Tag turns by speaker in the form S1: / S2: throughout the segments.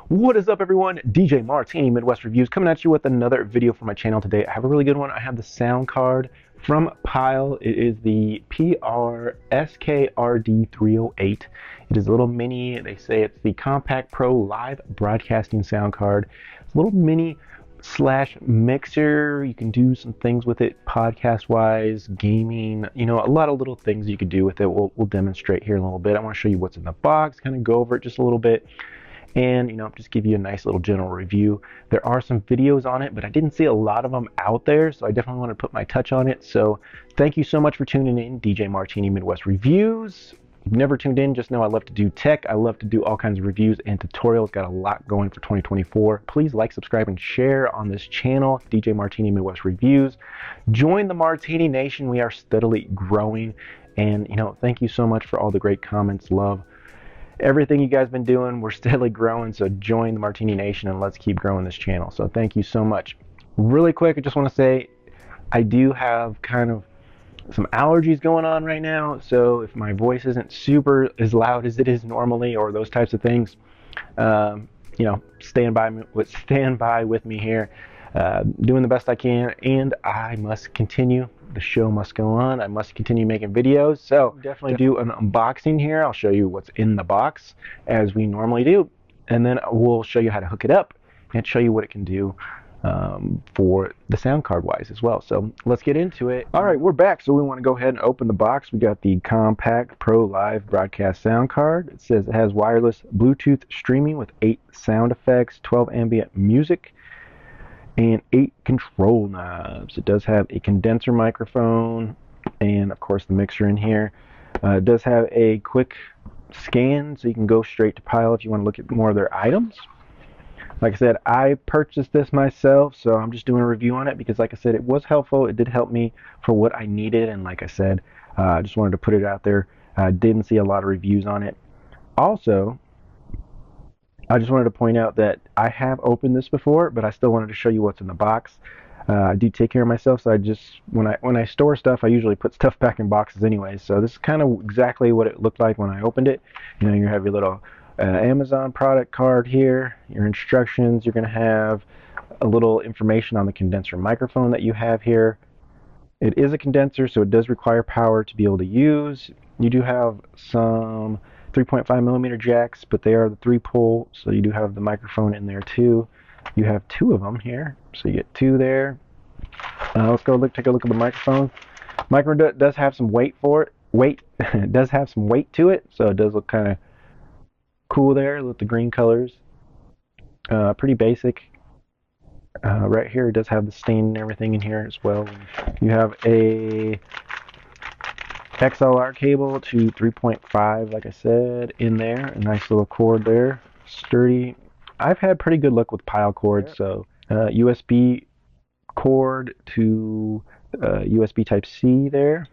S1: What is up, everyone? DJ Martini Midwest Reviews coming at you with another video for my channel today. I have a really good one. I have the sound card from Pyle. It is the PKSCRD308. It is a little mini. They say it's the Compact Pro Live Broadcasting sound card. It's a little mini slash mixer. You can do some things with it podcast wise, gaming, a lot of little things you could do with it. We'll demonstrate here in a little bit. I want to show you what's in the box, kind of go over it just a little bit, and just give you a nice little general review. There are some videos on it, but I didn't see a lot of them out there, so I definitely want to put my touch on it. So thank you so much for tuning in, DJ Martini Midwest Reviews. If you've never tuned in, just know I love to do tech. I love to do all kinds of reviews and tutorials. Got a lot going for 2024. Please like, subscribe, and share on this channel, DJ Martini Midwest Reviews. Join the Martini Nation. We are steadily growing, and thank you so much for all the great comments, love, everything you guys been doing. We're steadily growing, so join the Martini Nation and let's keep growing this channel. So thank you so much. Really quick, I just want to say I do have kind of some allergies going on right now, so if my voice isn't super as loud as it is normally or those types of things, stand by with me here. Doing the best I can, and I must continue. The show must go on. I must continue making videos. So definitely do an unboxing here. I'll show you what's in the box as we normally do, and then we'll show you how to hook it up and show you what it can do for the sound card wise as well. So let's get into it. All right, we're back. So we want to go ahead and open the box. We got the Compact Pro Live Broadcast sound card. It says it has wireless Bluetooth streaming with 8 sound effects, 12 ambient music, and 8 control knobs. It does have a condenser microphone and of course the mixer in here. It does have a quick scan, so you can go straight to Pyle if you want to look at more of their items. Like I said, I purchased this myself, so I'm just doing a review on it because, like I said, it was helpful. It did help me for what I needed, and like I said, I just wanted to put it out there. I didn't see a lot of reviews on it. Also, I just wanted to point out that I have opened this before, but I still wanted to show you what's in the box. I do take care of myself, so I just, when I store stuff, I usually put stuff back in boxes anyway. So this is kind of exactly what it looked like when I opened it. You have your little Amazon product card here, your instructions. You're going to have a little information on the condenser microphone that you have here. It is a condenser, so it does require power to be able to use. You do have some 3.5 millimeter jacks, but they are the 3-pole, so you do have the microphone in there too. You have 2 of them here, so you get 2 there. Let's go take a look at the microphone. Microphone does have some weight for it. It does have some weight to it, so it does look kind of cool there with the green colors. Pretty basic. Right here, it does have the stand and everything in here as well. You have a XLR cable to 3.5, like I said, in there. A nice little cord there, sturdy. I've had pretty good luck with Pyle cords, so USB cord to USB Type-C there.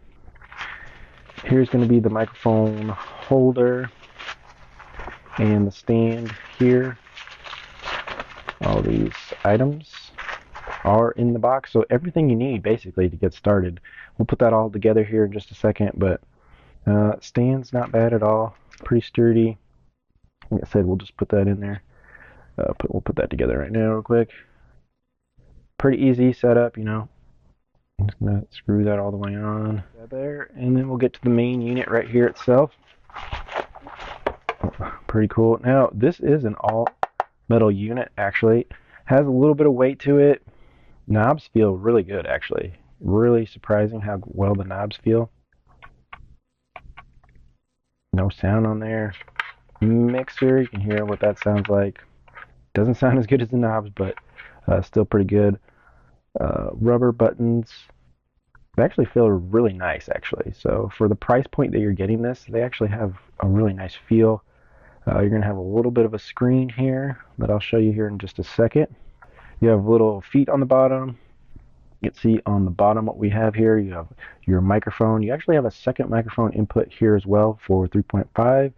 S1: Here's going to be the microphone holder and the stand here. All these items are in the box, so everything you need basically to get started. We'll put that all together here in just a second, but stand's not bad at all. Pretty sturdy. Like I said, we'll just put that in there. We'll put that together right now real quick. Pretty easy setup, I'm just gonna screw that all the way on there, and then we'll get to the main unit right here itself. Pretty cool. Now this is an all metal unit, actually. Has a little bit of weight to it. Knobs feel really good, actually. Really surprising how well the knobs feel. No sound on there. Mixer, you can hear what that sounds like. Doesn't sound as good as the knobs, but still pretty good. Rubber buttons. They actually feel really nice, actually. So for the price point that you're getting this, they actually have a really nice feel. You're going to have a little bit of a screen here that I'll show you here in just a second. You have little feet on the bottom. You can see on the bottom what we have here. You have your microphone. You actually have a second microphone input here as well for 3.5.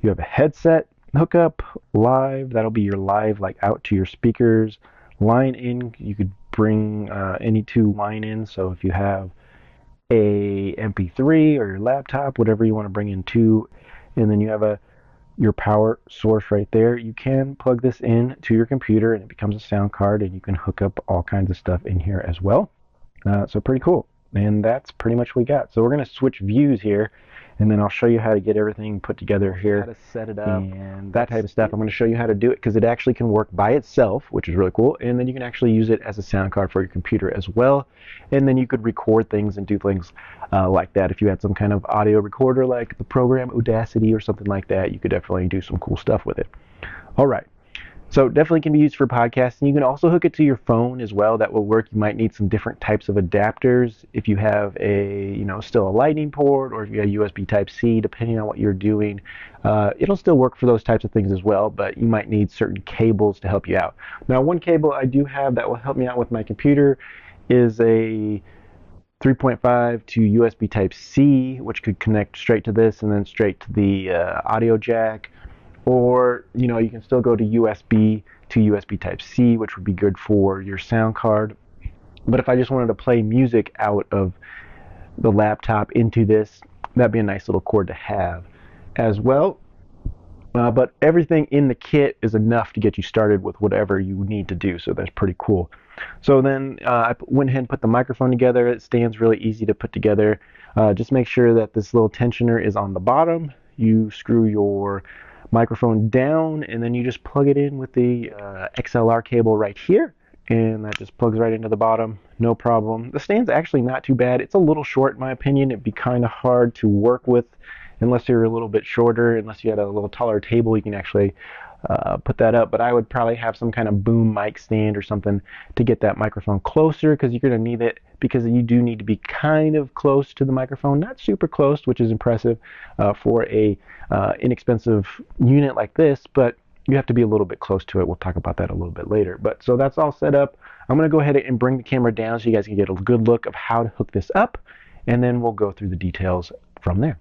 S1: You have a headset hookup, live. That'll be your live, like out to your speakers. Line in, you could bring any 2 line in. So if you have a MP3 or your laptop, whatever you want to bring in 2, and then you have a your power source right there. You can plug this in to your computer and it becomes a sound card, and you can hook up all kinds of stuff in here as well. So pretty cool. And that's pretty much what we got. So we're going to switch views here, and then I'll show you how to get everything put together here, how to set it up, and that type of stuff. I'm going to show you how to do it because it actually can work by itself, which is really cool. And then you can actually use it as a sound card for your computer as well. And then you could record things and do things like that. If you had some kind of audio recorder like the program Audacity or something like that, you could definitely do some cool stuff with it. All right. So definitely can be used for podcasting. You can also hook it to your phone as well. That will work. You might need some different types of adapters if you have a, still a lightning port, or if you have USB Type-C, depending on what you're doing. It'll still work for those types of things as well, but you might need certain cables to help you out. Now, one cable I do have that will help me out with my computer is a 3.5 to USB Type-C, which could connect straight to this and then straight to the audio jack. Or, you can still go to USB to USB Type-C, which would be good for your sound card. But if I just wanted to play music out of the laptop into this, that'd be a nice little cord to have as well. But everything in the kit is enough to get you started with whatever you need to do, so that's pretty cool. So then I went ahead and put the microphone together. It stands really easy to put together. Just make sure that this little tensioner is on the bottom. You screw your microphone down, and then you just plug it in with the XLR cable right here, and that just plugs right into the bottom, no problem. The stand's actually not too bad. It's a little short in my opinion. It'd be kind of hard to work with unless you're a little bit shorter. Unless you had a little taller table, you can actually put that up, but I would probably have some kind of boom mic stand or something to get that microphone closer, because you're going to need it, because you do need to be kind of close to the microphone, not super close, which is impressive for a inexpensive unit like this, but you have to be a little bit close to it. We'll talk about that a little bit later. But so that's all set up. I'm going to go ahead and bring the camera down so you guys can get a good look of how to hook this up, and then we'll go through the details from there.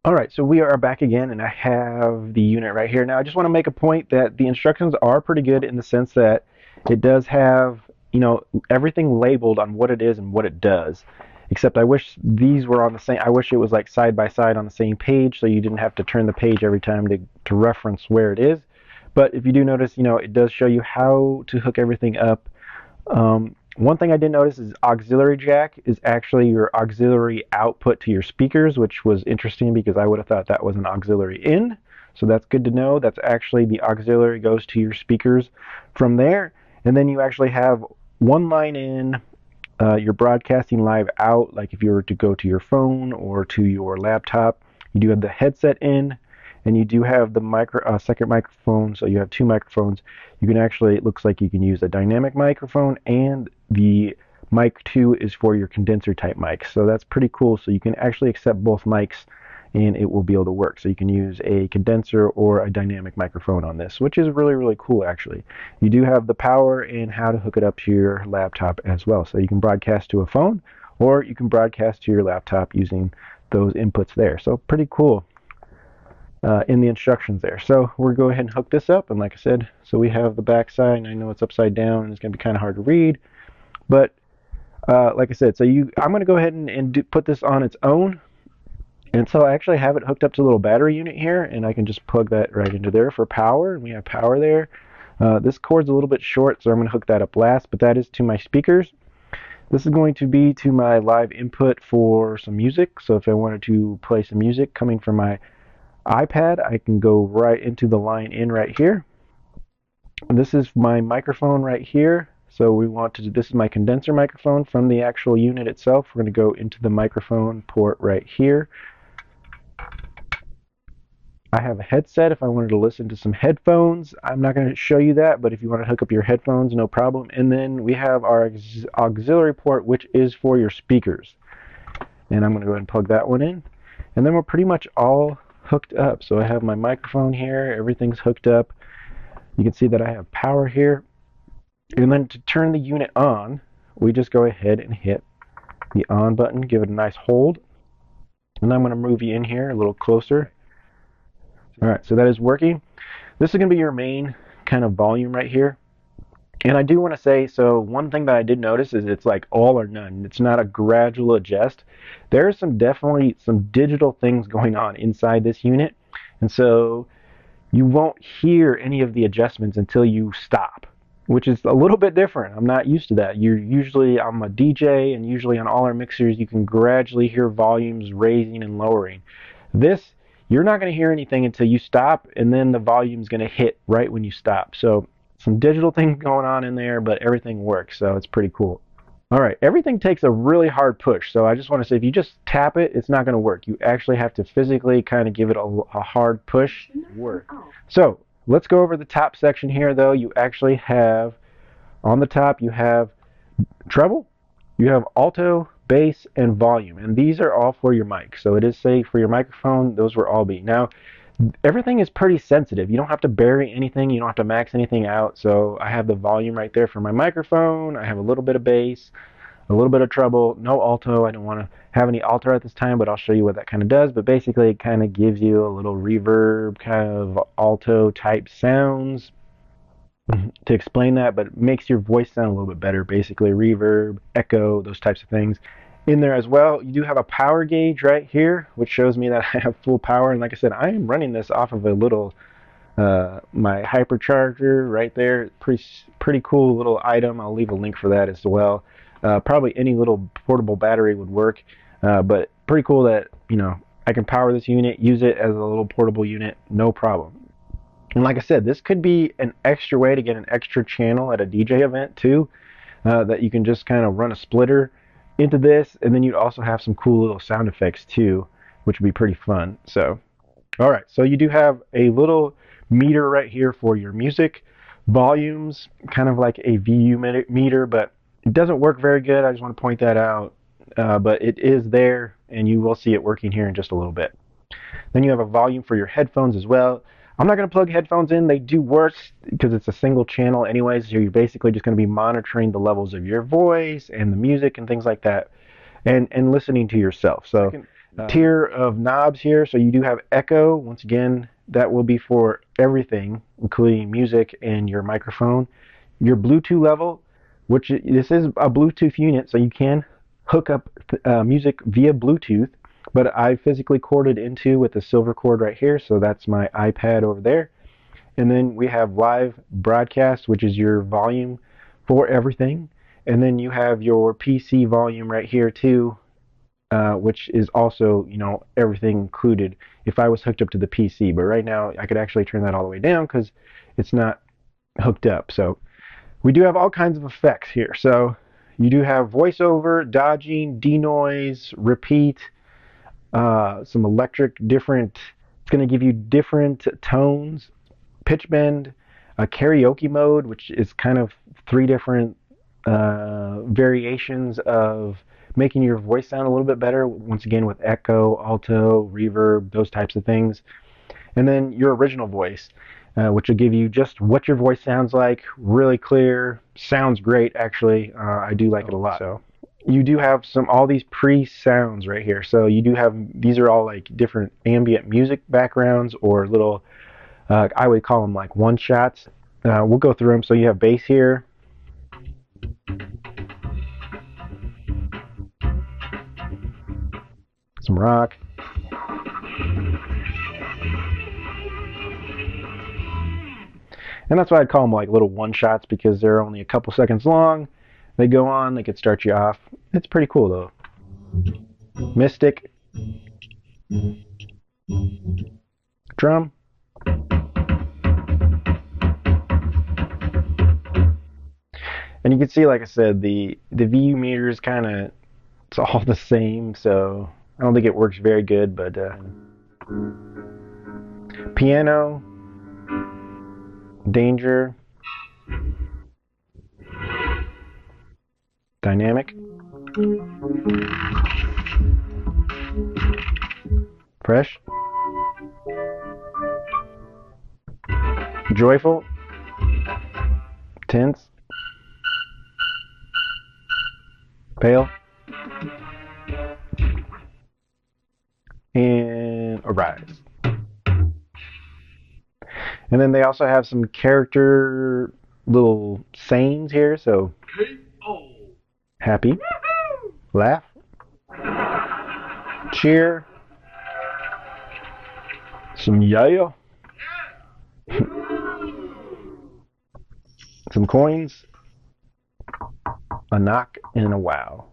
S1: Alright, so we are back again, and I have the unit right here. Now, I just want to make a point that the instructions are pretty good in the sense that it does have, everything labeled on what it is and what it does. Except I wish these were on the same, I wish it was like side by side on the same page, so you didn't have to turn the page every time to reference where it is. But if you do notice, it does show you how to hook everything up. One thing I did notice is auxiliary jack is actually your auxiliary output to your speakers, which was interesting because I would have thought that was an auxiliary in. So that's good to know. That's actually the auxiliary goes to your speakers from there. And then you actually have one line in, you're broadcasting live out, like if you were to go to your phone or to your laptop. You do have the headset in, and you do have the second microphone, so you have two microphones. You can actually, it looks like you can use a dynamic microphone, and the mic 2 is for your condenser type mic. So that's pretty cool. So you can actually accept both mics and it will be able to work. So you can use a condenser or a dynamic microphone on this, which is really, really cool actually. You do have the power and how to hook it up to your laptop as well. So you can broadcast to a phone, or you can broadcast to your laptop using those inputs there. So pretty cool. In the instructions there. So we'll go ahead and hook this up, and like I said, so we have the back side, and I know it's upside down and it's going to be kind of hard to read, but like I said, so I'm going to go ahead and put this on its own, and so I actually have it hooked up to a little battery unit here, and I can just plug that right into there for power, and we have power there. This cord's a little bit short, so I'm going to hook that up last, but that is to my speakers. This is going to be to my live input for some music, so if I wanted to play some music coming from my iPad, I can go right into the line in right here. And this is my microphone right here. So we want to, this is my condenser microphone from the actual unit itself. We're going to go into the microphone port right here. I have a headset if I wanted to listen to some headphones. I'm not going to show you that, but if you want to hook up your headphones, no problem. And then we have our auxiliary port, which is for your speakers. And I'm going to go ahead and plug that one in. And then we're pretty much all hooked up. So I have my microphone here, everything's hooked up. You can see that I have power here. And then to turn the unit on, we just go ahead and hit the on button, give it a nice hold. And I'm going to move you in here a little closer. Alright, so that is working. This is going to be your main kind of volume right here. And I do want to say, so one thing that I did notice is it's like all or none. It's not a gradual adjust. There are definitely some digital things going on inside this unit. And so you won't hear any of the adjustments until you stop, which is a little bit different. I'm not used to that. I'm a DJ, and usually on all our mixers you can gradually hear volumes raising and lowering. This, you're not going to hear anything until you stop, and then the volume's going to hit right when you stop. So some digital things going on in there, but everything works, so it's pretty cool. All right, everything takes a really hard push. So I just want to say, if you just tap it, it's not going to work. You actually have to physically kind of give it a hard push to work. So let's go over the top section here, though. You actually have, on the top, you have treble, you have alto, bass, and volume. And these are all for your mic. So it is safe for your microphone. Those will all be. Now, everything is pretty sensitive. You don't have to bury anything. You don't have to max anything out. So I have the volume right there for my microphone. I have a little bit of bass, a little bit of treble, no alto. I don't want to have any alto at this time, but I'll show you what that kind of does. But basically, it kind of gives you a little reverb, kind of alto type sounds to explain that, but it makes your voice sound a little bit better. Basically, reverb, echo, those types of things. In there as well, you do have a power gauge right here, which shows me that I have full power. And like I said, I am running this off of a little my hypercharger right there. Pretty cool little item. I'll leave a link for that as well. Probably any little portable battery would work, but pretty cool that, you know, I can power this unit, use it as a little portable unit, no problem. And like I said, this could be an extra way to get an extra channel at a DJ event too, that you can just kind of run a splitter into this, and then you'd also have some cool little sound effects too, which would be pretty fun. So, all right, so you do have a little meter right here for your music volumes, kind of like a VU meter, but it doesn't work very good. I just want to point that out, but it is there, and you will see it working here in just a little bit. Then you have a volume for your headphones as well. I'm not going to plug headphones in. They do work because it's a single channel anyways, so you're basically just going to be monitoring the levels of your voice and the music and things like that, and listening to yourself. So tier of knobs here. So you do have echo. Once again, that will be for everything, including music and your microphone. Your Bluetooth level, which this is a Bluetooth unit, so you can hook up music via Bluetooth, but I physically corded into with the silver cord right here, so that's my iPad over there. And then we have live broadcast, which is your volume for everything. And then you have your PC volume right here too, which is also, you know, everything included if I was hooked up to the PC. But right now I could actually turn that all the way down because it's not hooked up. So we do have all kinds of effects here. So you do have voiceover, dodging, denoise, repeat, some electric different. It's going to give you different tones, pitch bend, a karaoke mode, which is kind of 3 different variations of making your voice sound a little bit better, once again with echo, alto, reverb, those types of things. And then your original voice, which will give you just what your voice sounds like, really clear, sounds great actually. I do like it a lot. So you do have all these pre-sounds right here. So you do have, these are all like different ambient music backgrounds or little, I would call them like one-shots. We'll go through them. So you have bass here. Some rock. And that's why I'd call them like little one-shots, because they're only a couple seconds long. They go on, they could start you off. It's pretty cool though. Mystic. Drum. And you can see, like I said, the VU meter is kind of, it's all the same, so I don't think it works very good, but piano, danger, dynamic, fresh, joyful, tense, pale, and arise. And then they also have some character little sayings here. So happy, laugh, cheer, some yeah, some coins, a knock, and a wow.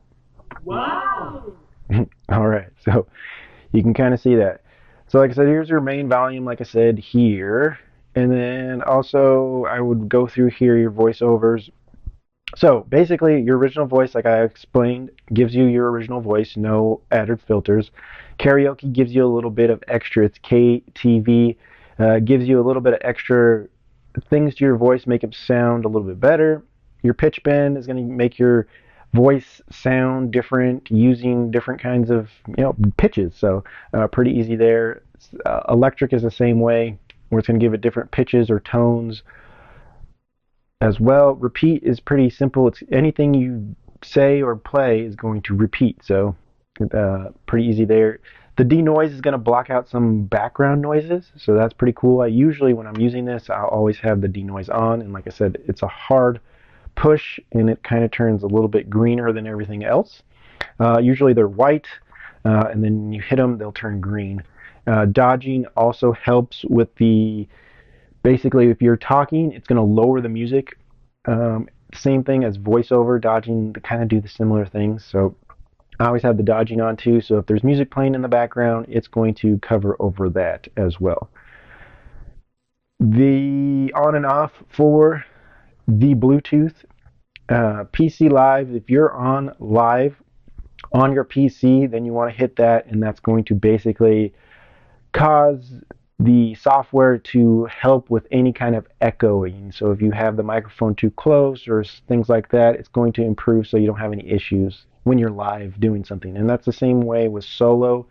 S2: Wow!
S1: All right, so you can kind of see that. So like I said, here's your main volume, like I said, here. And then also I would go through here your voiceovers. So basically your original voice, like I explained, gives you your original voice, no added filters. Karaoke gives you a little bit of extra. It's KTV, gives you a little bit of extra things to your voice, make it sound a little bit better. Your pitch bend is going to make your voice sound different using different kinds of pitches. So pretty easy there. Electric is the same way, where it's going to give it different pitches or tones as well. Repeat is pretty simple. It's anything you say or play is going to repeat. So pretty easy there. The denoise is going to block out some background noises, so that's pretty cool. I usually, when I'm using this, I'll always have the denoise on, and like I said, it's a hard push, and it kind of turns a little bit greener than everything else. Usually they're white, and then you hit them, they'll turn green. Dodging also helps with basically if you're talking, it's going to lower the music. Same thing as voiceover, dodging, they kind of do the similar things. So I always have the dodging on too, so if there's music playing in the background, it's going to cover over that as well. The on and off for the Bluetooth PC Live, if you're on live on your PC, then you want to hit that, and that's going to basically cause the software to help with any kind of echoing. So if you have the microphone too close or things like that, it's going to improve so you don't have any issues when you're live doing something. And that's the same way with solo.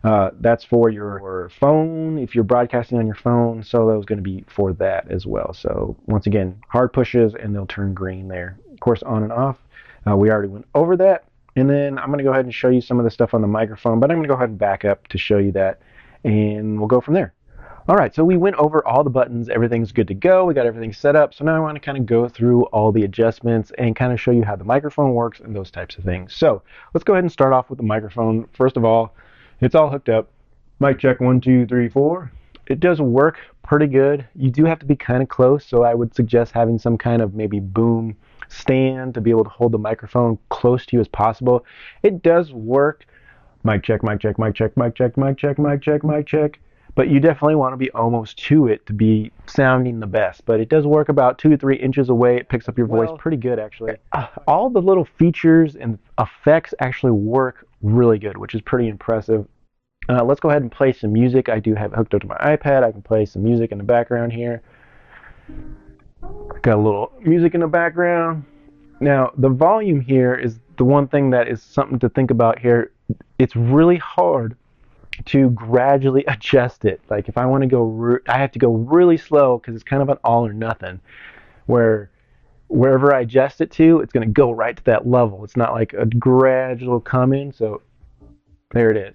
S1: That's for your phone. If you're broadcasting on your phone, solo is going to be for that as well. So once again, hard pushes and they'll turn green there. Of course, on and off, we already went over that. And then I'm going to go ahead and show you some of the stuff on the microphone, but I'm going to go ahead and back up to show you that, and we'll go from there. All right, so we went over all the buttons. Everything's good to go. We got everything set up. So now I want to kind of go through all the adjustments and kind of show you how the microphone works and those types of things. So let's go ahead and start off with the microphone. First of all, it's all hooked up. Mic check 1, 2, 3, 4. It does work pretty good. You do have to be kind of close, so I would suggest having some kind of maybe boom stand to be able to hold the microphone close to you as possible. It does work. Mic check, mic check, mic check, mic check, mic check, mic check, mic check. But you definitely want to be almost to it to be sounding the best. But it does work about 2 to 3 inches away. It picks up your voice pretty good, actually. All the little features and effects actually work really good, which is pretty impressive. Let's go ahead and play some music. I do have it hooked up to my iPad. I can play some music in the background here. Got a little music in the background. Now, the volume here is the one thing that is something to think about here. It's really hard to gradually adjust it. Like if I want to go, I have to go really slow because it's kind of an all or nothing. Wherever I adjust it to, it's going to go right to that level. It's not like a gradual come in. So there it is.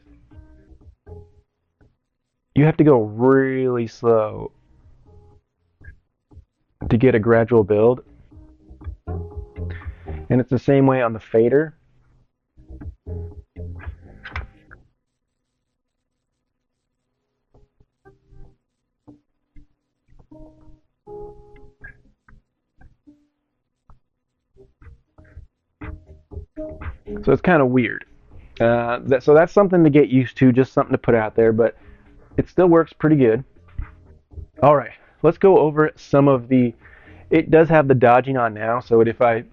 S1: You have to go really slow to get a gradual build. And it's the same way on the fader. So it's kind of weird. So that's something to get used to, just something to put out there, but it still works pretty good. All right, let's go over some of the, it does have the dodging on now, so if I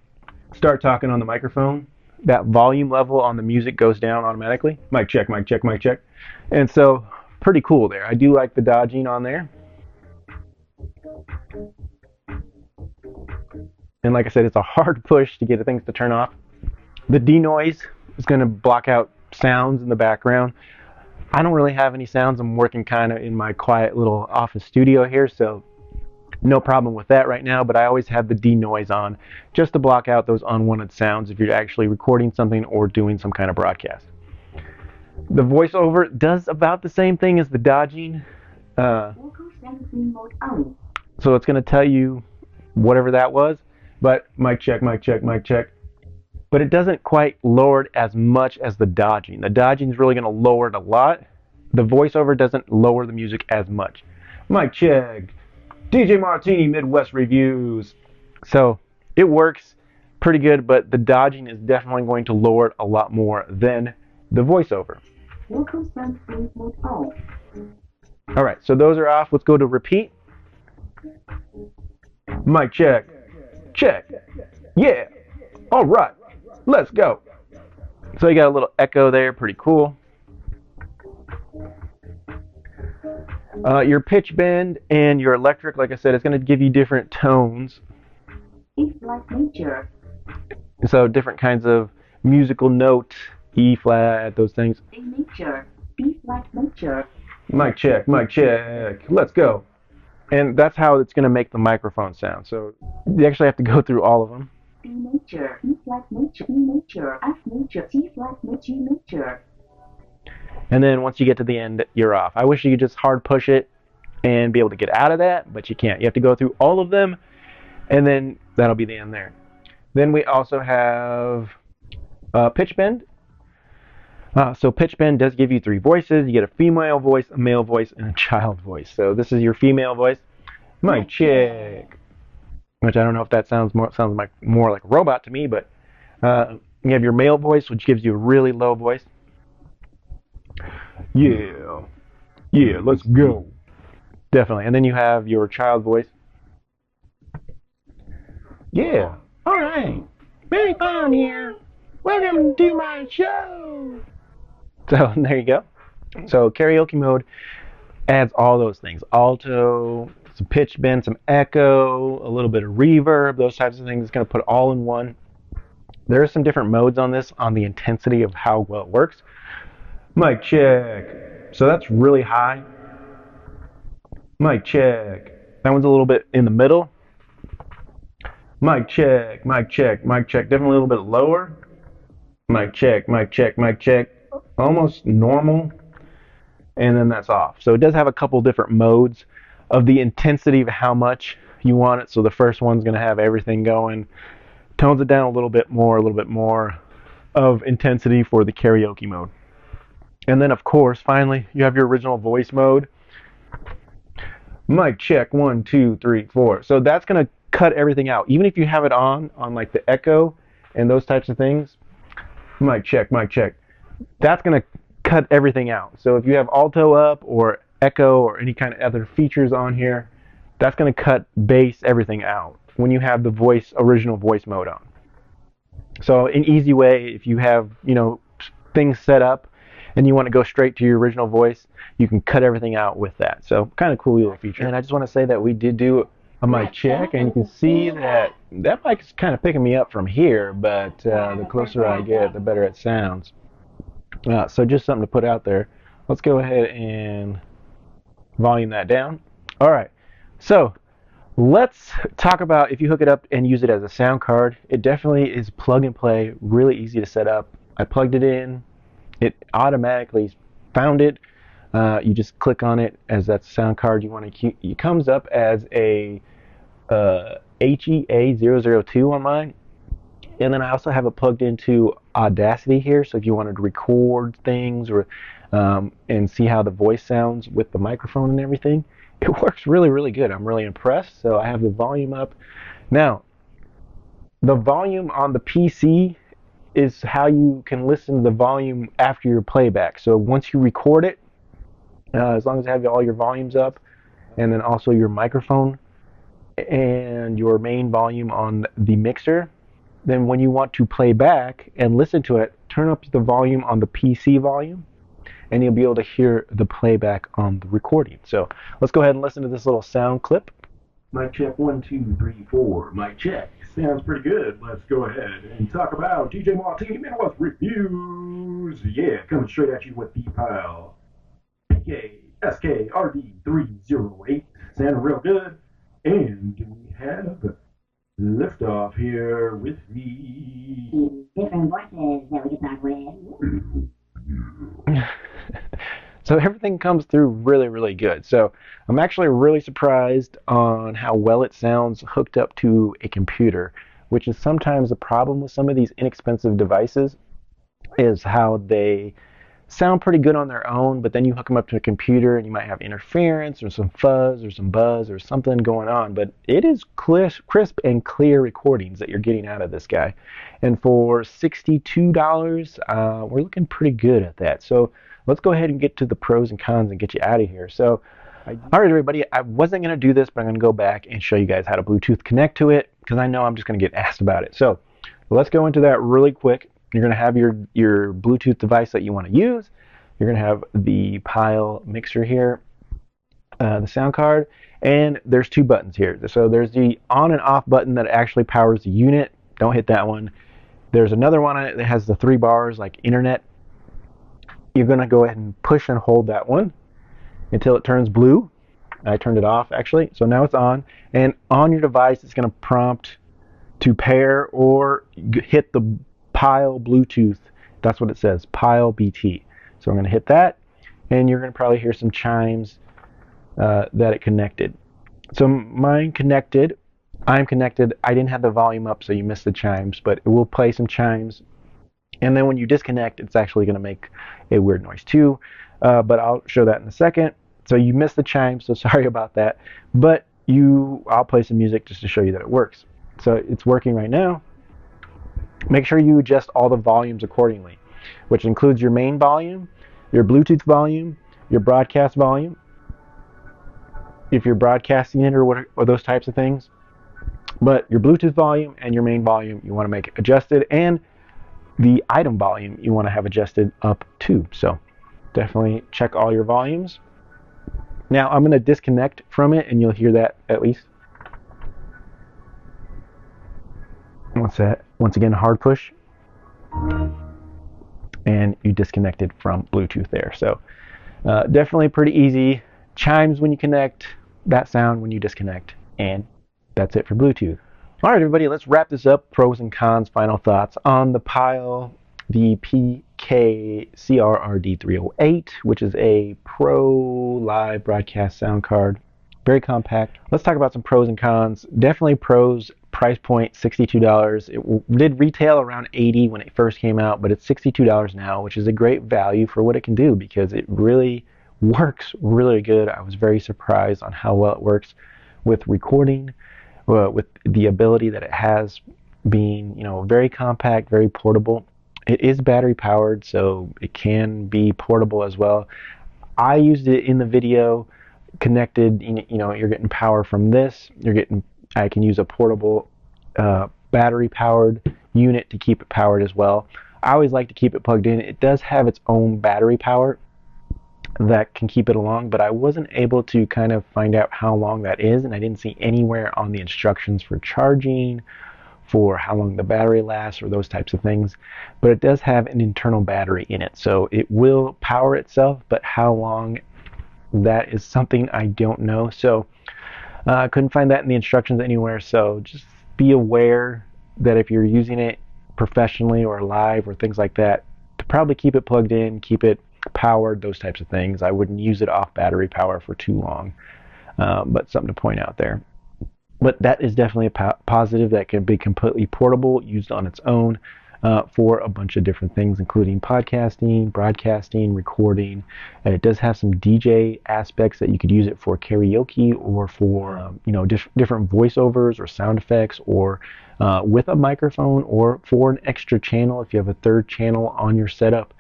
S1: start talking on the microphone, that volume level on the music goes down automatically. Mic check, mic check, mic check. And so pretty cool there. I do like the dodging on there. And like I said, it's a hard push to get things to turn off. The denoise is going to block out sounds in the background. I don't really have any sounds. I'm working kind of in my quiet little office studio here, so no problem with that right now, but I always have the denoise on just to block out those unwanted sounds if you're actually recording something or doing some kind of broadcast. The voiceover does about the same thing as the dodging. So it's going to tell you whatever that was, but mic check, mic check, mic check. But it doesn't quite lower it as much as the dodging. The dodging is really going to lower it a lot. The voiceover doesn't lower the music as much. Mic check. DJ Martini Midwest Reviews. So it works pretty good, but the dodging is definitely going to lower it a lot more than the voiceover. All right, so those are off. Let's go to repeat. Mic check. Check. Yeah. All right. Let's go. So you got a little echo there, pretty cool. Your pitch bend and your electric, like I said, it's going to give you different tones.
S2: It's like nature.
S1: So different kinds of musical notes, E flat, those things.
S2: In nature. Be like nature.
S1: Mic check, mic check. Let's go. And that's how it's going to make the microphone sound. So you actually have to go through all of them.
S2: Be nature. Be like nature. Be nature. Act nature. Be like nature. Nature.
S1: And then once you get to the end, you're off. I wish you could just hard push it and be able to get out of that, but you can't. You have to go through all of them, and then that'll be the end there. Then we also have pitch bend. So pitch bend does give you 3 voices. You get a female voice, a male voice, and a child voice. So this is your female voice. Mic check. Which I don't know if that sounds more like a robot to me, but you have your male voice, which gives you a really low voice. Yeah. Yeah, let's go. Definitely. And then you have your child voice. Yeah. All right. Very fun here. Welcome to my show. So there you go. So karaoke mode adds all those things. Alto, some pitch bend, some echo, a little bit of reverb, those types of things. It's going to put it all in one. There are some different modes on this on the intensity of how well it works. Mic check. So that's really high. Mic check. That one's a little bit in the middle. Mic check, mic check, mic check. Definitely a little bit lower. Mic check, mic check, mic check. Almost normal. And then that's off. So it does have a couple different modes of the intensity of how much you want it. So the first one's going to have everything going. Tones it down a little bit more of intensity for the karaoke mode. And then, of course, finally, you have your original voice mode. Mic check, 1, 2, 3, 4. So that's going to cut everything out. Even if you have it on like the echo and those types of things. Mic check, mic check. That's going to cut everything out. So if you have alto up or echo or any kind of other features on here, that's going to cut bass, everything out when you have the original voice mode on. So an easy way, if you have, things set up and you want to go straight to your original voice, you can cut everything out with that. So kind of cool little feature. And I just want to say that we did do a mic check, and you can see that mic is kind of picking me up from here, but the closer I get, the better it sounds. So just something to put out there. Let's go ahead and volume that down. All right, so let's talk about if you hook it up and use it as a sound card. It definitely is plug and play, really easy to set up. I plugged it in. It automatically found it. You just click on it as that sound card you want to keep. It comes up as a HEA002 on mine. And then I also have it plugged into Audacity here. So if you wanted to record things or and see how the voice sounds with the microphone and everything, it works really, really good. I'm really impressed. So I have the volume up. Now, the volume on the PC is how you can listen to the volume after your playback. So once you record it, as long as you have all your volumes up, and then also your microphone and your main volume on the mixer, then when you want to play back and listen to it, turn up the volume on the PC volume, and you'll be able to hear the playback on the recording. So let's go ahead and listen to this little sound clip.
S3: Mic check, 1, 2, 3, 4. Mic check. Sounds pretty good. Let's go ahead and talk about DJ Martini Midwest Reviews. Yeah, coming straight at you with the Pyle PKSCRD308. Sounding real good. And we have liftoff here with the
S2: Different voices that we can talk with.
S1: So everything comes through really, really good. So I'm actually really surprised on how well it sounds hooked up to a computer, which is sometimes a problem with some of these inexpensive devices, is how they sound pretty good on their own, but then you hook them up to a computer and you might have interference or some fuzz or some buzz or something going on. But it is crisp and clear recordings that you're getting out of this guy. And for $62, we're looking pretty good at that. So let's go ahead and get to the pros and cons and get you out of here. So, all right, everybody, I wasn't going to do this, but I'm going to go back and show you guys how to Bluetooth connect to it, because I know I'm just going to get asked about it. So let's go into that really quick. You're going to have your Bluetooth device that you want to use. You're going to have the Pyle mixer here, the sound card, and there's two buttons here. So there's the on and off button that actually powers the unit. Don't hit that one. There's another one on it that has the 3 bars like internet. You're going to go ahead and push and hold that one until it turns blue. I turned it off actually, so now it's on. And on your device, it's going to prompt to pair or hit the Pyle Bluetooth. That's what it says, Pyle BT. So I'm going to hit that, and you're going to probably hear some chimes that it connected. So mine connected. I'm connected. I didn't have the volume up, so you missed the chimes, but it will play some chimes. And then when you disconnect, it's actually going to make a weird noise too. But I'll show that in a second. So you missed the chimes, so sorry about that. But I'll play some music just to show you that it works. So it's working right now. Make sure you adjust all the volumes accordingly, which includes your main volume, your Bluetooth volume, your broadcast volume, if you're broadcasting it or those types of things. But your Bluetooth volume and your main volume, you want to make adjusted, and the item volume you want to have adjusted up too. So definitely check all your volumes. Now I'm going to disconnect from it, and you'll hear that at least. Once again, hard push, and you disconnected from Bluetooth there. So definitely pretty easy. Chimes when you connect, that sound when you disconnect, and that's it for Bluetooth. All right, everybody, let's wrap this up. Pros and cons, final thoughts on the Pyle, the PKSCRD308, which is a pro live broadcast sound card. Very compact. Let's talk about some pros and cons. Definitely pros. Price point $62. It did retail around $80 when it first came out, but it's $62 now, which is a great value for what it can do, because it really works really good. I was very surprised on how well it works with recording, with the ability that it has, being very compact, very portable. It is battery powered, so it can be portable as well. I used it in the video, connected. You're getting power from this. I can use a portable battery powered unit to keep it powered as well. I always like to keep it plugged in. It does have its own battery power that can keep it along, but I wasn't able to kind of find out how long that is, and I didn't see anywhere on the instructions for charging, for how long the battery lasts, or those types of things. But it does have an internal battery in it, so it will power itself, but how long, that is something I don't know. So I couldn't find that in the instructions anywhere, so just be aware that if you're using it professionally or live or things like that, to probably keep it plugged in, keep it powered, those types of things. I wouldn't use it off battery power for too long, but something to point out there. But that is definitely a positive, that can be completely portable, used on its own for a bunch of different things, including podcasting, broadcasting, recording. It does have some DJ aspects that you could use it for karaoke, or for different voiceovers or sound effects, or with a microphone, or for an extra channel. If you have a third channel on your setup,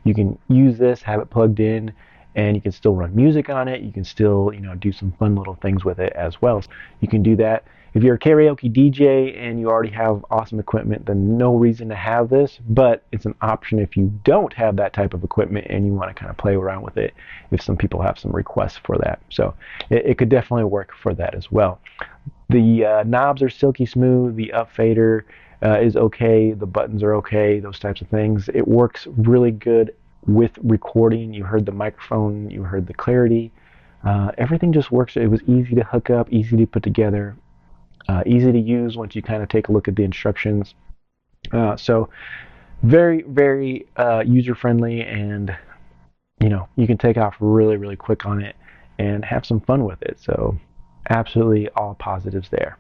S1: you can use this, have it plugged in, and you can still run music on it. You can still do some fun little things with it as well. So you can do that. If you're a karaoke DJ and you already have awesome equipment, then no reason to have this, but it's an option if you don't have that type of equipment and you want to kind of play around with it, if some people have some requests for that. So it could definitely work for that as well. The knobs are silky smooth. The up fader is okay. The buttons are okay. Those types of things. It works really good with recording. You heard the microphone. You heard the clarity. Everything just works. It was easy to hook up, easy to put together. Easy to use once you kind of take a look at the instructions. So very, very user-friendly, and you can take off really, really quick on it and have some fun with it. So absolutely all positives there.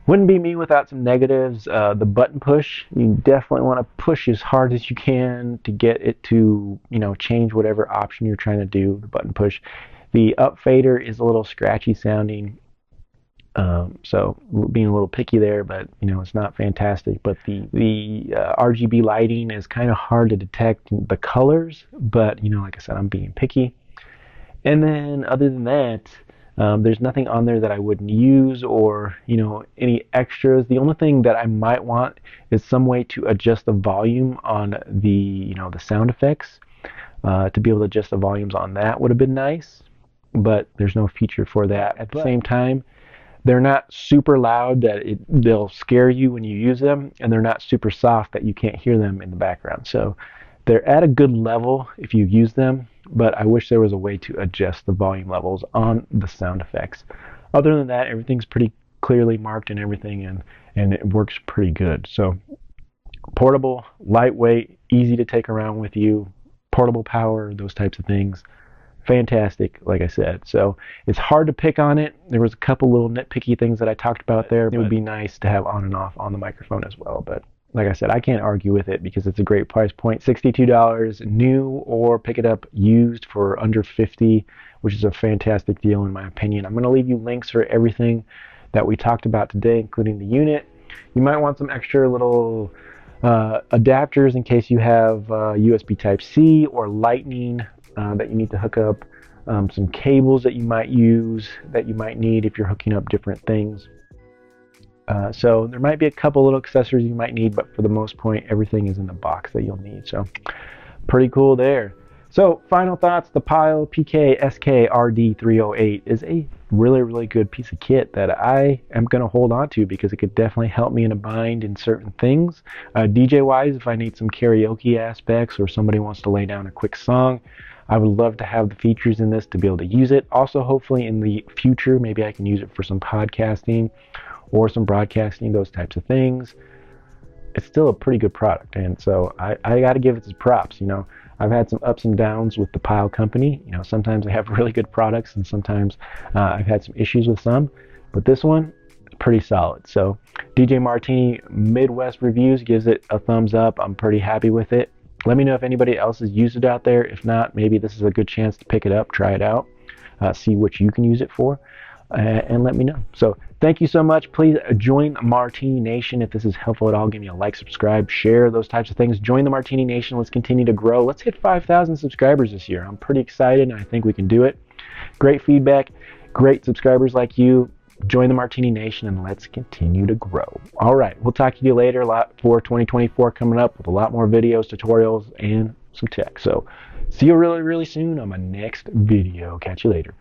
S1: Wouldn't be me without some negatives. The button push, you definitely want to push as hard as you can to get it to, change whatever option you're trying to do, the button push. The up fader is a little scratchy sounding, so being a little picky there, but it's not fantastic. But the RGB lighting is kind of hard to detect the colors, but like I said, I'm being picky. And then other than that, there's nothing on there that I wouldn't use, or any extras. The only thing that I might want is some way to adjust the volume on the the sound effects. To be able to adjust the volumes on that would have been nice, but there's no feature for that. At the same time, they're not super loud that they'll scare you when you use them, and they're not super soft that you can't hear them in the background. So they're at a good level if you use them, but I wish there was a way to adjust the volume levels on the sound effects. Other than that, everything's pretty clearly marked and everything, and it works pretty good. So portable, lightweight, easy to take around with you, portable power, those types of things. Fantastic, like I said. So it's hard to pick on it. There was a couple little nitpicky things that I talked about there. It would be nice to have on and off on the microphone as well, but like I said, I can't argue with it because it's a great price point. $62 new, or pick it up used for under $50, which is a fantastic deal in my opinion. I'm going to leave you links for everything that we talked about today, including the unit. You might want some extra little adapters in case you have USB Type-C or Lightning that you need to hook up, some cables that you might need if you're hooking up different things. So there might be a couple little accessories you might need, but for the most part, everything is in the box that you'll need. So pretty cool there. So final thoughts, the Pyle PKSCRD308 is a really, really good piece of kit that I am going to hold on to because it could definitely help me in a bind in certain things. DJ wise, if I need some karaoke aspects or somebody wants to lay down a quick song, I would love to have the features in this to be able to use it. Also, hopefully in the future, maybe I can use it for some podcasting or some broadcasting, those types of things. It's still a pretty good product, and so I got to give it its props. I've had some ups and downs with the Pyle company. Sometimes they have really good products, and sometimes I've had some issues with some, but this one is pretty solid. So DJ Martini Midwest Reviews gives it a thumbs up. I'm pretty happy with it. Let me know if anybody else has used it out there. If not, maybe this is a good chance to pick it up, try it out, see what you can use it for, and let me know. So thank you so much. Please join Martini Nation. If this is helpful at all, give me a like, subscribe, share, those types of things. Join the Martini Nation. Let's continue to grow. Let's hit 5,000 subscribers this year. I'm pretty excited, and I think we can do it. Great feedback, great subscribers like you. Join the Martini Nation, and let's continue to grow. All right, we'll talk to you later. A lot for 2024 coming up with a lot more videos, tutorials, and some tech. So see you really, really soon on my next video. Catch you later.